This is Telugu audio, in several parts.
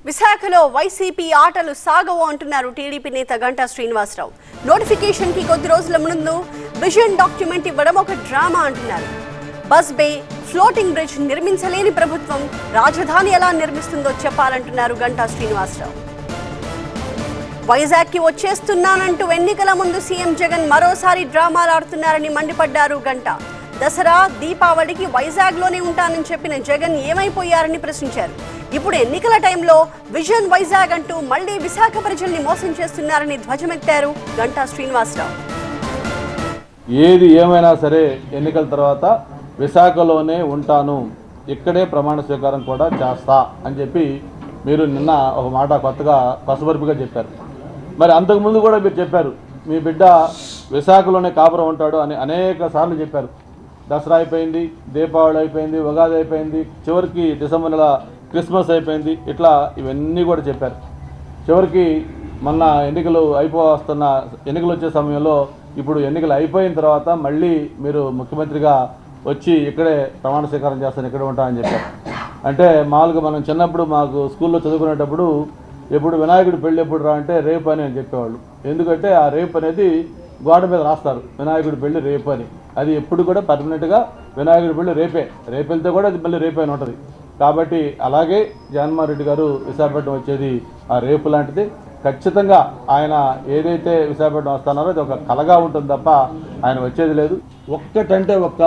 విశాఖలో వైసీపీ ఆటలు సాగవు అంటున్నారు టీడీపీ నేత గంటా శ్రీనివాసరావు. నోటిఫికేషన్ కి కొద్ది రోజుల ముందు విజన్ డాక్యుమెంట్ ఇవ్వడం ఒక డ్రామా అంటున్నారు. బస్ బే, ఫ్లోటింగ్ బ్రిడ్జ్ నిర్మించలేని ప్రభుత్వం రాజధాని ఎలా నిర్మిస్తుందో చెప్పాలంటున్నారు గంటా శ్రీనివాసరావు. వైజాగ్ కి వచ్చేస్తున్నానంటూ ఎన్నికల ముందు సీఎం జగన్ మరోసారి డ్రామాలు ఆడుతున్నారని మండిపడ్డారు గంటా. దసరా, దీపావళికి వైజాగ్ లోనే ఉంటానని చెప్పిన జగన్ ఏమైపోయారని ప్రశ్నించారు. ఇప్పుడు ఎన్నికల టైంలో విజన్ వైజాగ్ అంటూ మళ్లీ విశాఖ ప్రజల్ని మోసం చేస్తున్నారని ధ్వజమెత్తారు గంటా శ్రీనివాసరావు. ఏది ఏమైనా సరే ఎన్నికల తర్వాత విశాఖలోనే ఉంటాను, ఇక్కడే ప్రమాణ స్వీకారం కూడా చేస్తా అని చెప్పి మీరు నిన్న ఒక మాట కొత్తగా పసబరుపుగా చెప్పారు. మరి అంతకుముందు కూడా మీరు చెప్పారు మీ బిడ్డ విశాఖలోనే కాపురం ఉంటాడు అని అనేక సార్లు చెప్పారు. దసరా అయిపోయింది, దీపావళి అయిపోయింది, ఉగాది అయిపోయింది, చివరికి డిసెంబర్ నెల క్రిస్మస్ అయిపోయింది. ఇట్లా ఇవన్నీ కూడా చెప్పారు. చివరికి మొన్న ఎన్నికలు ఎన్నికలు వచ్చే సమయంలో ఇప్పుడు ఎన్నికలు అయిపోయిన తర్వాత మళ్ళీ మీరు ముఖ్యమంత్రిగా వచ్చి ఇక్కడే ప్రమాణ స్వీకారం చేస్తాను, ఇక్కడే ఉంటానని చెప్పారు. అంటే మామూలుగా మనం చిన్నప్పుడు మాకు స్కూల్లో చదువుకునేటప్పుడు ఎప్పుడు వినాయకుడి పెళ్ళి ఎప్పుడు రా అంటే రేపు అని చెప్పేవాళ్ళు. ఎందుకంటే ఆ రేపు అనేది గోడ మీద రాస్తారు, వినాయకుడి పెళ్ళి రేపు అని. అది ఎప్పుడు కూడా పర్మనెంట్గా వినాయకుడి పెళ్ళి రేపెళ్తే కూడా అది మళ్ళీ రేపే అని ఉంటుంది. కాబట్టి అలాగే జగన్మోహన్ రెడ్డి గారు విశాఖపట్నం వచ్చేది ఆ రేపు లాంటిది. ఖచ్చితంగా ఆయన ఏదైతే విశాఖపట్నం వస్తున్నారో అది ఒక కలగా ఉంటుంది తప్ప ఆయన వచ్చేది లేదు. ఒక్కటంటే ఒక్క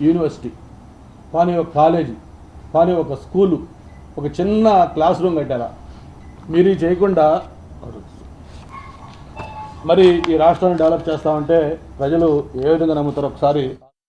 యూనివర్సిటీ కానీ, ఒక కాలేజీ కానీ, ఒక స్కూలు, ఒక చిన్న క్లాస్ రూమ్ కట్టారా? మీరు చేయకుండా మరి ఈ రాష్ట్రాన్ని డెవలప్ చేస్తామంటే ప్రజలు ఏ విధంగా నమ్ముతారో ఒకసారి